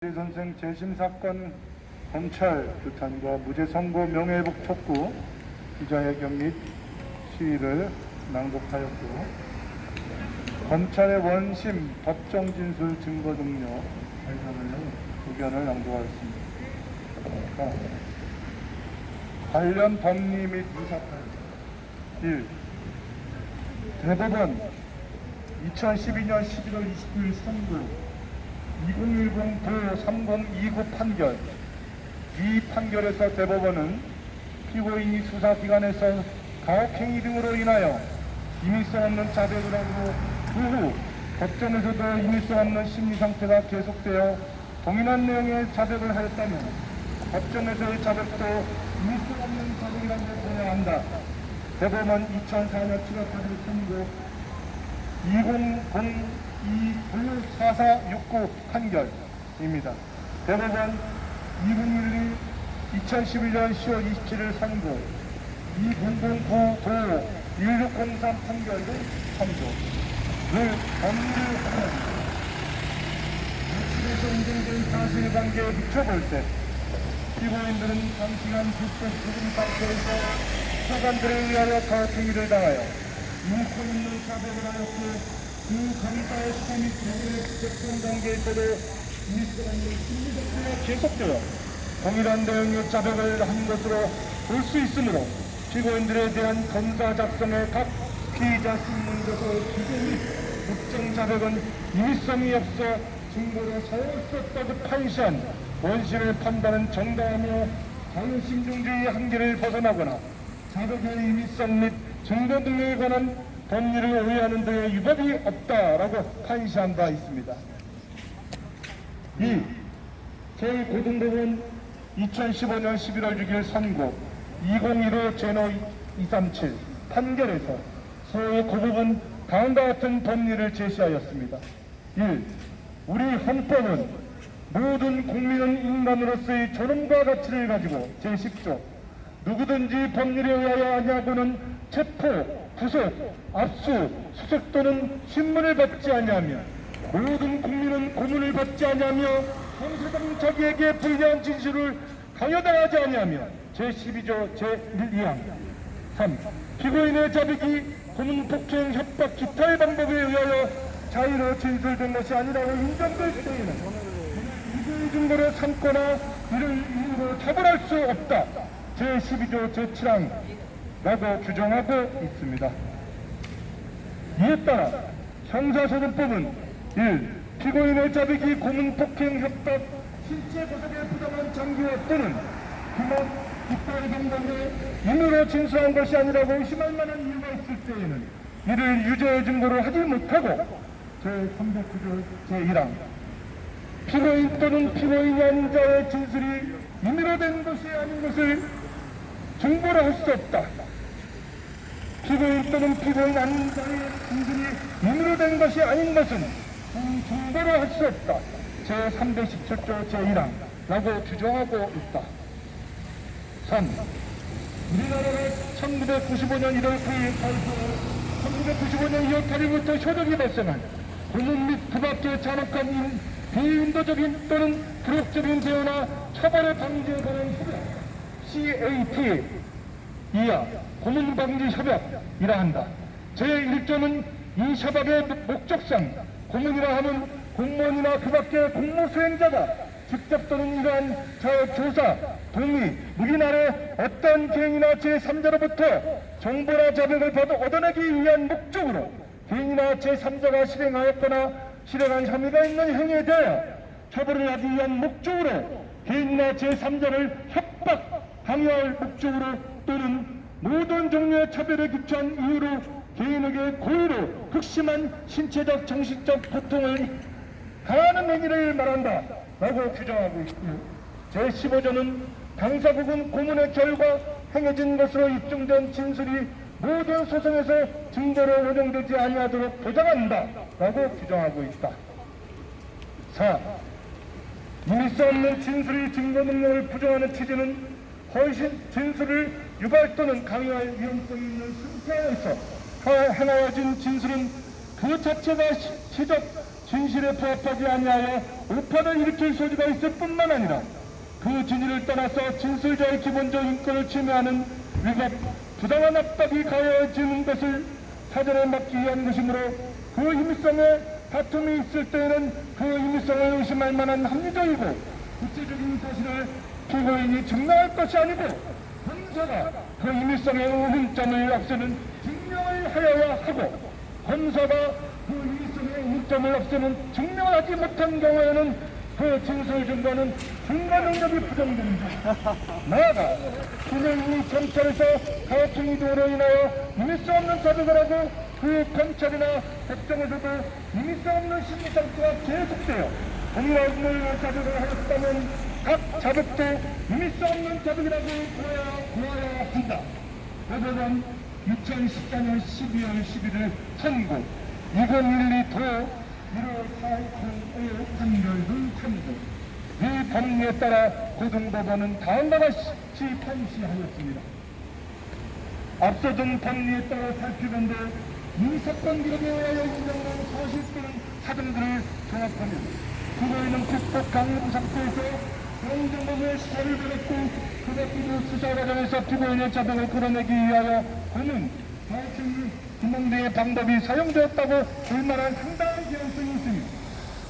선생 재심 사건 검찰 규탄과 무죄 선고 명예회복 촉구 기자회견 및 시위를 낭독하였고, 검찰의 원심 법정 진술 증거 동료 의견을 낭독하였습니다. 관련 법리 및 유사판 1. 대법원 2012년 11월 29일 선고 2010-3029 판결. 이 판결에서 대법원은 피고인이 수사기관에서 가혹행위 등으로 인하여 임의성 없는 자백을 하고 그 후 법정에서도 임의성 없는 심리상태가 계속되어 동일한 내용의 자백을 하였다면 법정에서의 자백도 임의성 없는 자백이라고 보아야 한다. 대법원 2004년 7월 8일 선고 2002-4469 판결입니다. 대법원 2011년 10월 27일 선고 2009-1603 판결 등 선고를 법리하면 육실에서 인정된 사실관계에 비춰볼 때 피고인들은 장시간 불법 부분 상태에서 수사관들에 의하여 가혹행위를 당하여 인권 있는 자백을 하였고 그 감사의 수사 및 대부의 부적성 단계에서도 임의성 없는 심리적으로 계속되어 동일한 내용의 자백을 한 것으로 볼 수 있으므로 피고인들에 대한 검사 작성의 각 피의자 신문조서 기재 및 법정 자백은 임의성이 없어 증거로 사용할 수 없다고 판시한 원심의 판단은 정당하며 자유신중주의 한계를 벗어나거나 자백의 임의성 및 증거 등에 관한 법리를 오해하는 등의 위법이 없다라고 판시한 바 있습니다. 2. 서울고등법원 2015년 11월 6일 선고 2015-제노237 판결에서 서울고법은 다음과 같은 법리를 제시하였습니다. 1. 우리 헌법은 모든 국민은 인간으로서의 존엄과 가치를 가지고 제10조 누구든지 법률에 의하여 아니하고는 체포, 구속, 압수, 수색 또는 신문을 받지 아니하며 모든 국민은 고문을 받지 아니하며 형사상 자기에게 불리한 진술을 강요당하지 아니하며 제12조 제1, 2항 3. 피고인의 자백이 고문, 폭행, 협박, 기타의 방법에 의하여 자유로 진술된 것이 아니라고 인정될 때에는 이의 증거로 삼거나 이를 이유로 처벌할 수 없다. 제12조 제7항 라고 규정하고 있습니다. 이에 따라 형사소송법은 1. 피고인의 자백이 고문, 폭행, 협박, 신체 고속에 부당한 장기화 또는 기막, 뒷발 경범에 임의로 진술한 것이 아니라고 의심할 만한 이유가 있을 때에는 이를 유죄의 증거로 하지 못하고 제309조 제1항 피고인 또는 피고인이 아닌 자의 진술이 임의로 된 것이 아닌 것을 증거로 할 수 없다. 피고인 또는 피고인 아닌 자의 진술이 임의로 된 것이 아닌 것은 증거로 할 수 없다. 제317조 제1항 라고 규정하고 있다. 3. 우리나라가 1995년 1월 9일 발표 1995년 2월 8일부터 효력이 발생한 고문 및 그 밖의 잔혹한 비인도적인 또는 불법적인 제어나 처벌의 방지에 관한 협약 CAT 이하 고문방지협약이라 한다. 제1조는 이 협약의 목적상 고문이라 하면 공무원이나 그 밖의 공무수행자가 직접 또는 이러한 조사, 동의, 묵인 아래 어떤 개인이나 제3자로부터 정보나 자백을 얻어내기 위한 목적으로 개인이나 제3자가 실행하였거나 실행한 혐의가 있는 행위에 대하여 처벌을 하기 위한 목적으로 개인이나 제3자를 협박, 강요할 목적으로 또는 모든 종류의 처벌에 기초한 이유로 개인에게 고의로 극심한 신체적, 정신적 고통을 가하는 행위를 말한다 라고 규정하고 있고요. 제15조는 당사국은 고문의 결과 행해진 것으로 입증된 진술이 모든 소송에서 증거로 원용되지 아니하도록 보장한다 라고 규정하고 있다. 4. 임의성 없는 진술이 증거 능력을 부정하는 취지는 허위신 진술을 유발 또는 강요할 위험성이 있는 상태에서 행하여진 진술은 그 자체가 시적, 진실에 부합하지 아니하여 오판을 일으킬 소지가 있을 뿐만 아니라 그 진위를 떠나서 진술자의 기본적 인권을 침해하는 위법, 부당한 압박이 가해지는 것을 사전에 막기 위한 것이므로 그 임의성에 다툼이 있을 때에는 그 임의성을 의심할 만한 합리적이고 구체적인 사실을 피고인이 증명할 것이 아니고 검사가 그 임의성의 의문점을 없애는 증명을 하여야 하고, 검사가 그 임의성의 의문점을 없애는 증명을 하지 못한 경우에는 그 진술 증거는 증거 능력이 부정됩니다. 나아가 피고인이 검찰에서 가혹행위 등으로 인하여 임의성 없는 자백을 하고 그 검찰이나 법정에서도 임의성 없는 심리 상태가 계속되어 공무원을 자백을 하였다면 각 자백도 임의성 없는 자백이라고 보아야 한다. 법원은 2014년 12월 11일 선고 2012 도 1월 4일 판결을 참고 이 법리에 따라 고등법원은 다음과 같이 판시하였습니다. 앞서둔 법리에 따라 살피건대 이 사건 기록에 의하여 인정된 사실 또는 사정들을 종합하면 피고인은 국법 강요 상태에서 행정법의 수사를 받았고 그 밖에도 수사 과정에서 피고인의 자백을 끌어내기 위하여 그는 가해증 구멍대의 방법이 사용되었다고 볼 만한 상당한 개연성이 있으며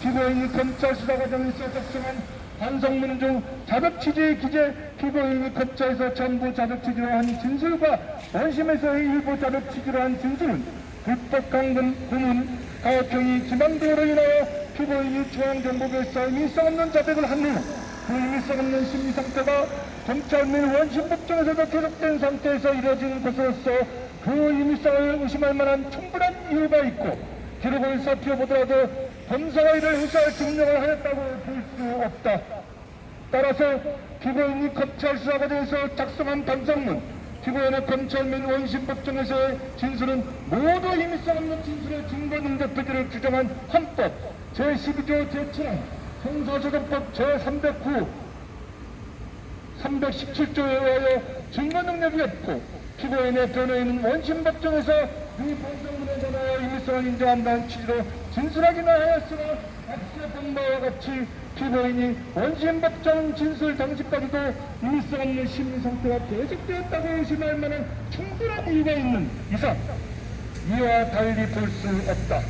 피고인이 검찰 수사 과정에서 작성한 반성문 중 자백 취지의 기재, 피고인이 검찰에서 전부 자백 취지로 한 진술과 원심에서의 일부 자백 취지로 한 진술은 불법 강금, 고문, 가혹행위, 기망 등으로 인하여 피고인이 중앙정보부에서 임의성 없는 자백을 한 후 그 임의성 없는 심리 상태가 검찰 및 원심 법정에서도 계속된 상태에서 이뤄진 것으로서 그 임의성을 의심할 만한 충분한 이유가 있고, 기록을 살펴보더라도 검사가 이를 의사할 증명을 하였다고 볼 수 없다. 따라서 피고인이 검찰 수사 과정에서 작성한 반성문, 피고인의 검찰 및 원심 법정에서의 진술은 모두 임의성 없는 진술의 증거 능력 표기를 규정한 헌법 제12조 제7항 형사소송법 제309 317조에 의하여 증거 능력이 없고, 피고인의 변호인은 원심 법정에서 이 반성문에 관하여 임의성을 인정한다는 취지로 진술하기나 하였으나 앞서 본 바와 같이 피고인이 원심 법정 진술 당시까지도 임의성 없는 심리 상태가 계속되었다고 의심할 만한 충분한 이유가 있는 이상 이와 달리 볼 수 없다.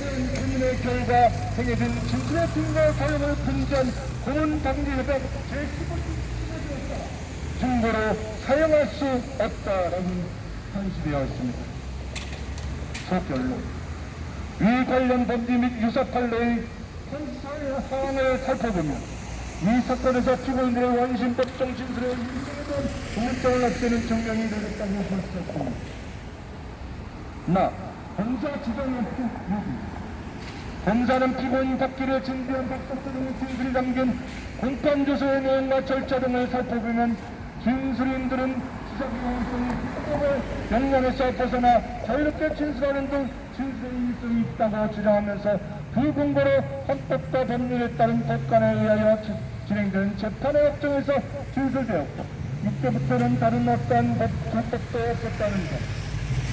본인의 결과 행해진 진술의 증거 사용을 금지한 고문 방지 협약 제15조 증거로 사용할 수 없다라고 판시되어 있습니다. 소결론 이 관련 범죄 및 유사 판례의 판사의 사항을 살펴보면 이 사건에서 피고인들의 원심 법정 진술에 인정에 대한 공정을 없애는 증명이 되었다고 볼 수 없습니다. 검사 지정의 요구 검사는 피고인 박기를 진지한 박석도 등의 진술이 담긴 공판조서의 내용과 절차 등을 살펴보면 진술인들은 수사기관에서의 헌법의 역량에서 벗어나 자유롭게 진술하는 등 진술의 일성이 있다고 주장하면서 그 근거로 헌법과 법률에 따른 법관에 의하여 진행된 재판의 업정에서 진술되었고, 이때부터는 다른 어떠한 불법도 없었다는 점,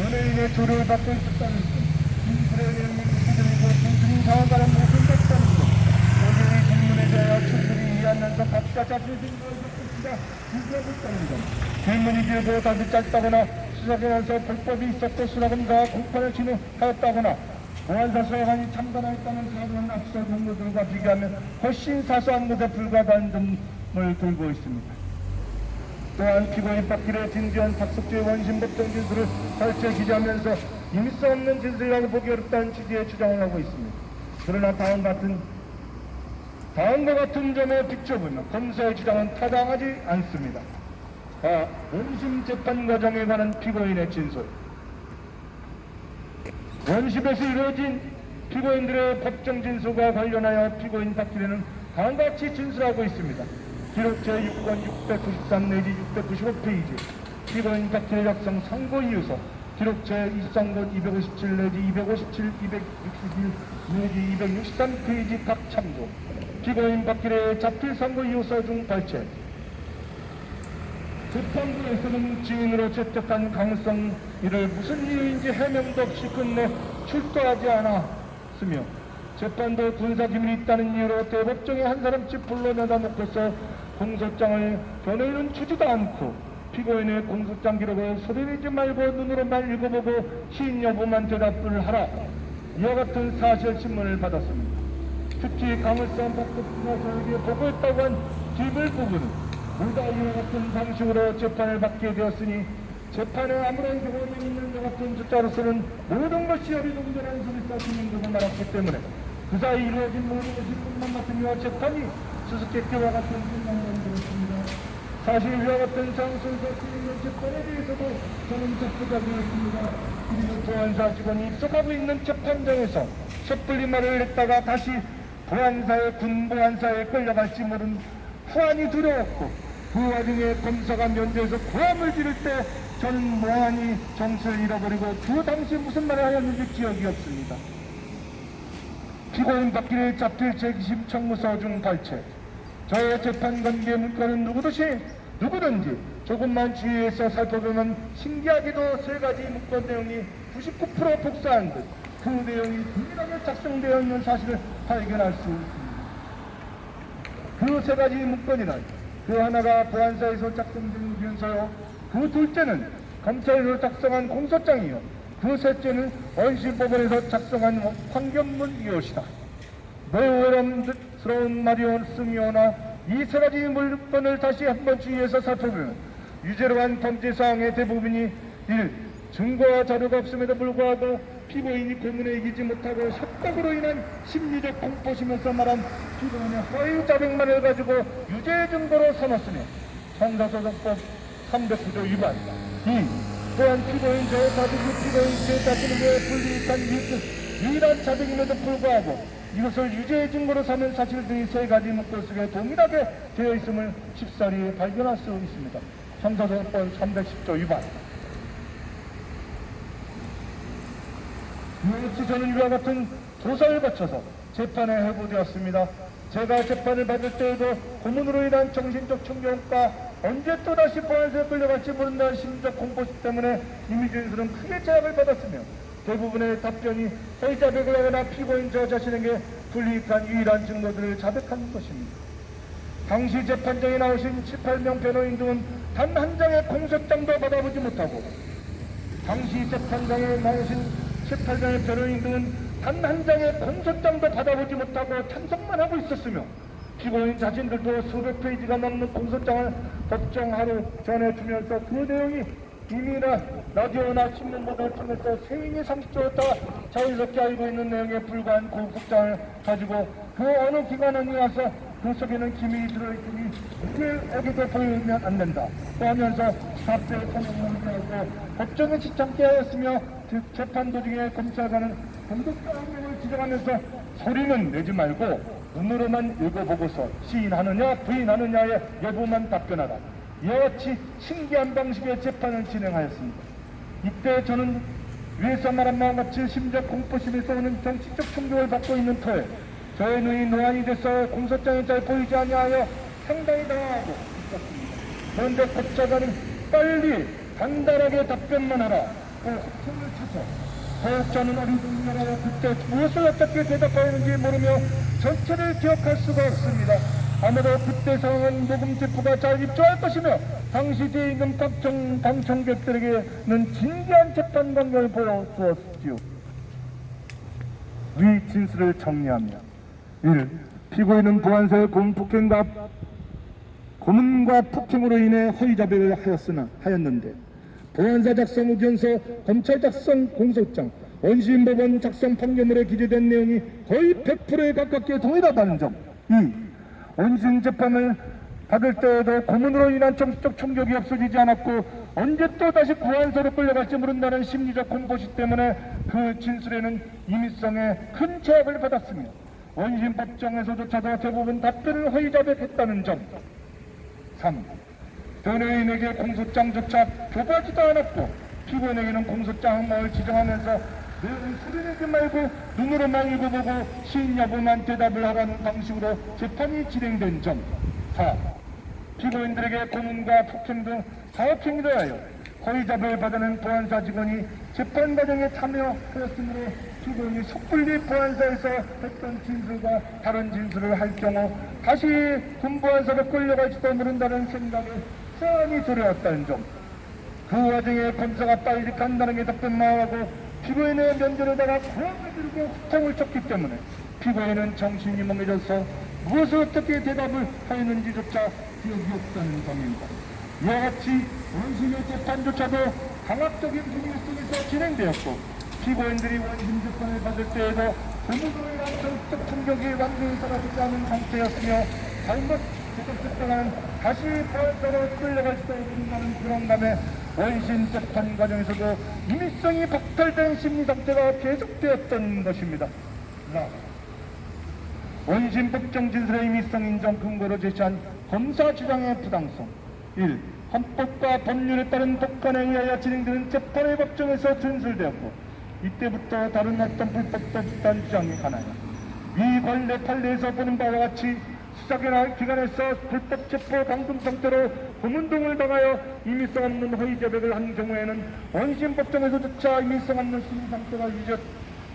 연예인의 조력을 받고 있었다는 점, 진술의 내용이 구체적이고 진술인 상황과는 모순됐다는 점, 모두의 질문에 대하여 충분히 이해하면서 각자 자신의 생각을 바꾸시다 진술하고 있다는 점, 질문이 길고 답이 짧다거나 수사기관에서 불법이 있었고 수사검사가 공판을 진행하였다거나 보안사 수사관이 참관하였다는 사고는 앞서 경로들과 비교하면 훨씬 사소한 것에 불과하다는 점을 들고 있습니다. 또한 피고인 박기를 진지한 박석주의 원심 법정 진술을 설치해 기재하면서 임의성 없는 진술이라고 보기 어렵다는 취지의 주장을 하고 있습니다. 그러나 다음과 같은 점에 비춰보면 검사의 주장은 타당하지 않습니다. 원심 재판 과정에 관한 피고인의 진술, 원심에서 이루어진 피고인들의 법정 진술과 관련하여 피고인 박기래는 다음과 같이 진술하고 있습니다. 기록 제6권 693 내지 695페이지 피고인 박기래 작성 선고이유서, 기록 제2상권 257 내지 257, 261 내지 263페이지 각 참조, 피고인 박기래의 자필 선고이유서 중 발췌, 재판부에서는 증인으로 채택한 강성 이를 무슨 이유인지 해명도 없이 끝내 출두하지 않았으며, 재판도 군사기밀이 있다는 이유로 대법정에 한 사람씩 불러내다 놓고서 공소장을 변호인은 주지도 않고 피고인의 공소장 기록을 소리내지 말고 눈으로만 읽어보고 시인 여부만 대답을 하라. 이와 같은 사실신문을 받았습니다. 특히 강을성 박덕수가 저에게 보고했다고 한 뒷을 부분은 모두 이와 같은 방식으로 재판을 받게 되었으니 재판에 아무런 경험이 있는 것 같은 저자로서는 모든 것이 어리둥절한 소리 쌓이는 것을 말았기 때문에 그 사이 이루어진 모든 것이 꿈만 같으며 재판이 수수께끼와 같은 생각을 들었습니다. 사실 이와 같은 장소에서 풀리는 재판에 대해서도 저는 적극적이었습니다. 그리고 보안사 직원이 입석하고 있는 재판장에서 섣불리 말을 했다가 다시 군보안사에 끌려갈지 모른 후안이 두려웠고 그 와중에 검사가 면제에서 고함을 지를 때 저는 멍하니 정신을 잃어버리고 그 당시 무슨 말을 하였는지 기억이 없습니다. 피고인 받기를 잡힐 재기심 청구서 중 발췌. 저의 재판 관계 문건은 누구든지 조금만 주의해서 살펴보면 신기하게도 세 가지 문건 내용이 99% 복사한 듯 그 내용이 동일하게 작성되어 있는 사실을 발견할 수 있습니다. 그 세 가지 문건이란 그 하나가 보안사에서 작성된 문서요, 그 둘째는 검찰에서 작성한 공소장이요, 그 셋째는 원심법원에서 작성한 환경문이엇이다. 매우 외람스러운 말이었으며나 이 세 가지 물건을 다시 한번 주의해서 살펴보면 유죄로 한 범죄 사항의 대부분이 1. 증거와 자료가 없음에도 불구하고 피고인이 고문에 이기지 못하고 협박으로 인한 심리적 공포심에서 말한 피고인의 허위 자백만을 가지고 유죄 증거로 삼았으며 형사소송법 309조 위반. 2. 또한 피고인 저 자백이 피고인 제 자신에게 불리한 유일한 자백임에도 불구하고 이것을 유죄 증거로 삼은 사실들이 세 가지 문건 속에 동일하게 되어 있음을 쉽사리 발견할 수 있습니다. 형사소송법 310조 위반. 이같이 저는 이와 같은 조사를 거쳐서 재판에 회부되었습니다. 제가 재판을 받을 때에도 고문으로 인한 정신적 충격과 언제 또다시 보안소에 끌려갈지 모른다는 심리적 공포심 때문에 이미진술은 크게 제약을 받았으며 대부분의 답변이 허위 자백을 하거나 피고인 저 자신에게 불이익한 유일한 증거들을 자백한 것입니다. 당시 재판장에 나오신 18명 변호인 등은 단 한 장의 공소장도 받아보지 못하고 당시 재판장에 나오신 18명의 변호인 등은 단 한 장의 공소장도 받아보지 못하고 찬성만 하고 있었으며 피고인 자신들도 수백 페이지가 넘는 공소장을 법정 하루 전에 주면서 그 내용이 이미나 라디오나 신문 보도를 통해서 세인이 상식적으로 자연스럽게 알고 있는 내용에 불과한 공소장을 가지고 그 어느 기관원이 와서 그 속에는 기밀이 들어있으니 누구에게도 보이면 안 된다 또 하면서 답변을 선언하고 법정에 지참게 하였으며 재판 도중에 검찰관은 공소장 내용을 지적하면서 소리는 내지 말고 눈으로만 읽어보고서 시인하느냐 부인하느냐의 여부만 답변하라. 이와 같이 신기한 방식의 재판을 진행하였습니다. 이때 저는 위에서 말한 바같이 심지어 공포심에서 오는 정치적 충격을 받고 있는 터에 저의 눈이 노안이 돼서 공소장이 잘 보이지 아니하여 상당히 당황하고 있었습니다. 그런데 법사관은 빨리 간단하게 답변만 하라. 그 허점을 쳐서 사역자는 어리둥절하여 그때 무엇을 어떻게 대답하였는지 모르며 전체를 기억할 수가 없습니다. 아마도 그때 상황은 녹음 제프가 잘 입조할 것이며 당시 뒤에 있는 방청객들에게는 진지한 재판 광경을 보여주었지요. 위 진술을 정리하며 1. 피고인은 보안사의 고문과 폭행으로 인해 허위 자백을 하였는데 보안사 작성 의견서, 검찰 작성 공소장, 원시인법원 작성 판결문에 기재된 내용이 거의 100%에 가깝게 동일하다는 점. 2. 원심 재판을 받을 때에도 고문으로 인한 정치적 충격이 없어지지 않았고 언제 또 다시 보안소로 끌려갈지 모른다는 심리적 공포심 때문에 그 진술에는 임의성에 큰 제약을 받았으며 원심 법정에서조차도 대부분 답변을 허위 자백했다는 점. 3. 변호인에게 공소장조차 교부하지도 않았고 피고인에게는 공소장 항목을 지정하면서 내용을 소리내지 말고 눈으로만 읽어보고 시인 여부만 대답을 하라는 방식으로 재판이 진행된 점. 4. 피고인들에게 고문과 폭행 등 사업행위를 하여 허위 자백을 받아낸 보안사 직원이 재판 과정에 참여하였으므로 피고인이 섣불리 보안소에서 했던 진술과 다른 진술을 할 경우 다시 군보안소로 끌려갈지도 모른다는 생각에 뻔히 두려웠다는 점, 그 와중에 검사가 빨리 간다는 게 답변만하고 피고인의 면전에다가 고함을 들고 후통을 쳤기 때문에 피고인은 정신이 멍해져서 무엇을 어떻게 대답을 하였는지조차 기억이 없다는 점입니다. 이와 같이 원심의 재판조차도 강압적인 분위기 속에서 진행되었고, 피고인들이 원심 재판을 받을 때에도 고무도에 대한 정치적 충격이 완전히 사라지지 않은 상태였으며, 잘못 제작됐다가는 다시 보안소로 끌려갈지도 모른다는 불안감에 원심 재판 과정에서도 임의성이 박탈된 심리 상태가 계속되었던 것입니다. 원심 법정 진술의 임의성 인정 근거로 제시한 검사 주장의 부당성. 1. 헌법과 법률에 따른 법관에 의하여 진행되는 재판의 법정에서 진술되었고, 이때부터 다른 어떤 불법적 집단 주장이 가나요. 위 관례 판례에서 보는 바와 같이 수사기나 기관에서 불법 체포 감금 상태로 고문동을 당하여 임의성 없는 허위 자백을 한 경우에는 원심 법정에서조차 임의성 없는 심리 상태가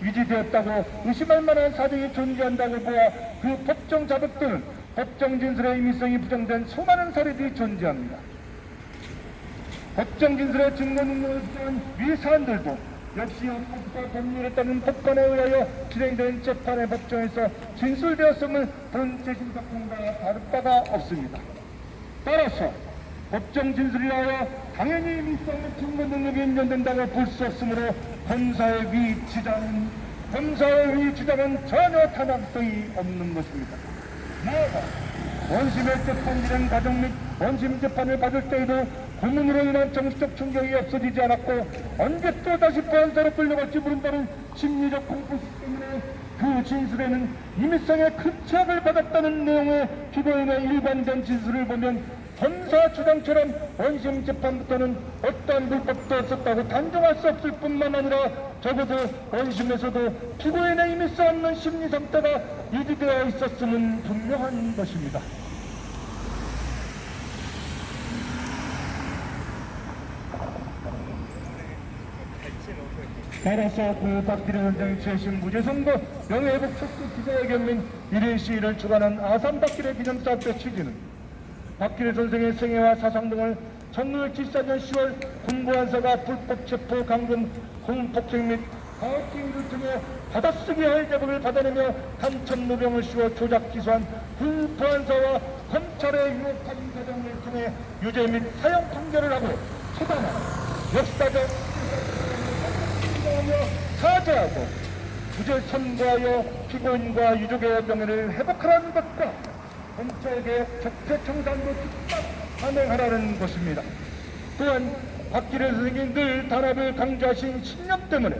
유지되었다고 의심할 만한 사정이 존재한다고 보아 그 법정 자백 또는 법정 진술의 임의성이 부정된 수많은 사례들이 존재합니다. 법정 진술의 증거 능력을 부정한 위 사안들도 역시 헌법과 법률에 따른 법관에 의하여 진행된 재판의 법정에서 진술되었음을 본 재심사건과 다를 바가 없습니다. 따라서 법정 진술이라여 당연히 임의성의 증거 능력이 인정된다고 볼 수 없으므로 검사의 위 주장은 전혀 타당성이 없는 것입니다. 나아가 원심의 재판 진행 과정 및 원심 재판을 받을 때에도 고문으로 인한 정신적 충격이 없어지지 않았고, 언제 또 다시 보안소로 끌려갈지 모른다는 심리적 공포 때문에 그 진술에는 임의성의 큰 제약을 받았다는 내용의 피고인의 일반된 진술을 보면 검사 주장처럼 원심 재판부터는 어떠한 불법도 없었다고 단정할 수 없을 뿐만 아니라 적어도 원심에서도 피고인의 임의성 없는 심리 상태가 유지되어 있었음은 분명한 것입니다. 따라서 그 박기래 선생이 최신 무죄선고 명예회복 촉구 기자회견 및 1인 시위를 주관한 아산 박기래 기념사업회 취지는 박기래 선생의 생애와 사상 등을 1974년 10월 군보안소가 불법 체포, 감금, 공폭행 및 가혹행위를 통해 받아쓰기 허위 자백을 받아내며 간첩노병을 씌워 조작 기소한 군보안소와 검찰의 유혹한 과정을 통해 유죄 및 사형 판결을 하고 처단한 역사적 사죄하고 무죄 선고하여 피고인과 유족의 명예를 회복하라는 것과 검찰개혁 적폐청산도 즉각 단행하라는 것입니다. 또한 박기래 선생이 늘 단합을 강조하신 신념 때문에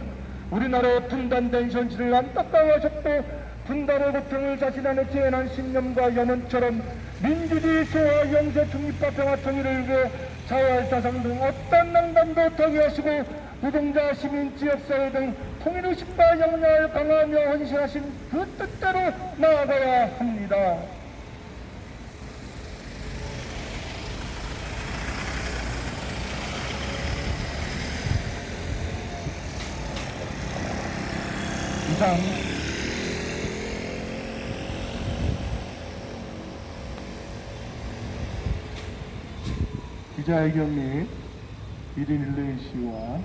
우리나라의 분단된 현실을 안타까워하셨고, 분단의 고통을 자신 안에 재현한 신념과 염원처럼 민주주의 소화 영세 중립과 평화 통일을 위해 자활사상 등 어떤 낭만도 더기하시고 노동자, 시민, 지역사회 등 통일의식과 역량을 강화하며 헌신하신 그 뜻대로 나아가야 합니다. 이상 기자회견 및 1인 1레이 시와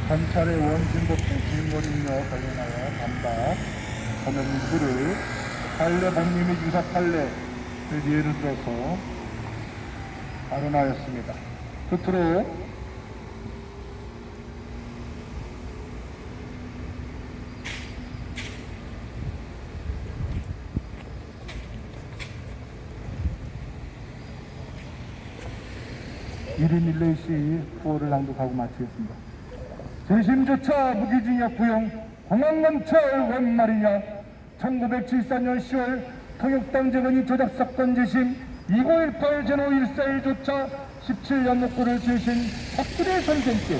관찰의 원심법정 질문인과 관련하여 반박 검역물을 판례 법리 및 유사 판례를 예를 들어서 발언하였습니다. 끝으로 (1인 1레이시) 구호를 낭독하고 마치겠습니다. 재심조차 무기징역 구형 공항검찰 웬 말이냐. 1974년 10월 통역당 재건이 조작사건 재심 2018 제노 141조차 17년 목구를 지으신 박기래 선생께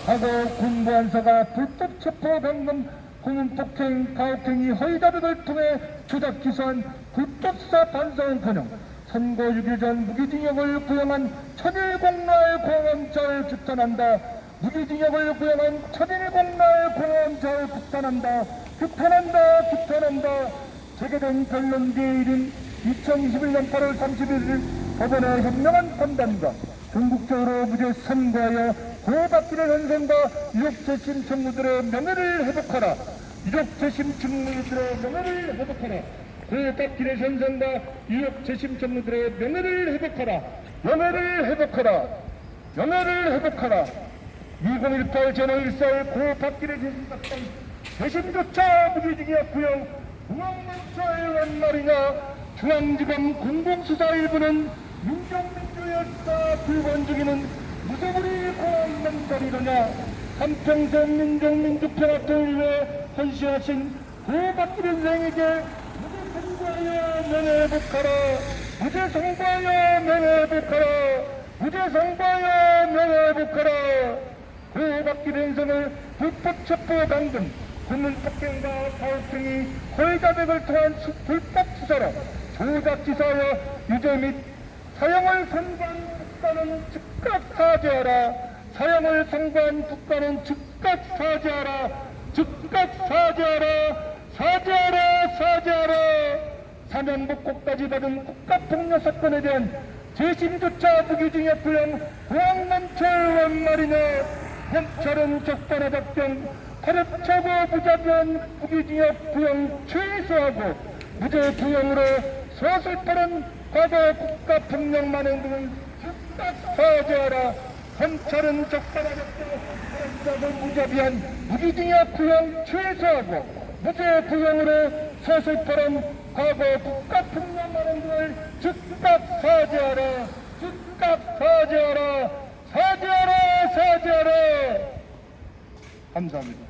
과거 군보안소가 불법 체포, 감금, 고문폭행, 가혹행위, 허위자백을 통해 조작 기소한 불법사 반성은커녕 선거 6일 전 무기징역을 구형한 천일공날 공원자를 규탄한다. 무기징역을 구형한 천일공날 공원자를 규탄한다. 규탄한다. 규탄한다. 제기된 변론 기일인 2021년 8월 31일 법원의 현명한 판단과 전국적으로 무죄 선고하여 고받기를 현상과 유족재심 청구들의 명예를 회복하라. 유족재심 청구들의 명예를 회복하라. 고받기를 현상과 유족재심 청구들의 명예를 회복하라. 명예를 회복하라. 명예를 회복하라. 2018 제노1살 고받기를 재심받던 재심조차 무기징역 구형 중앙문자의 웬 말이냐. 중앙지검 공공수사 1부는 민정민주역사 불건 중에는 무소불위 공안망설이로냐. 한평생 민족민주평화통일 위해 헌신하신 고받기를 생에게 무죄 선고하여 명예회복하라. 무죄 선고하여 명예회복하라. 무죄 선고하여 명예회복하라. 고받기를 인생을 불법 첩보 강등 국민폭행과 가혹행위 허위자백을 통한 불법 수사로 조작기사와 유죄 및 사형을 선고한 국가는 즉각 사죄하라. 사형을 선고한 국가는 즉각 사죄하라. 즉각 사죄하라. 사죄하라. 사죄하라. 사면복고까지 받은 국가폭력 사건에 대한 재심조차 무기징역 구형 공항멈철 원 말이냐. 검찰은 적반하 작경 파렴차고 무자비한 무기징역 구형 최소하고 무죄 구형으로 서슬퍼른 과거 국가폭력 만행 등을 즉각 사죄하라. 검찰은 적반하 작경 파렴차고 무자비한 무기징역 구형 최소하고 무죄 구형으로 서슬퍼른 과거 국가폭력 만행 등을 즉각 사죄하라. 즉각 사죄하라. 사죄하라. 사죄하라. 감사합니다.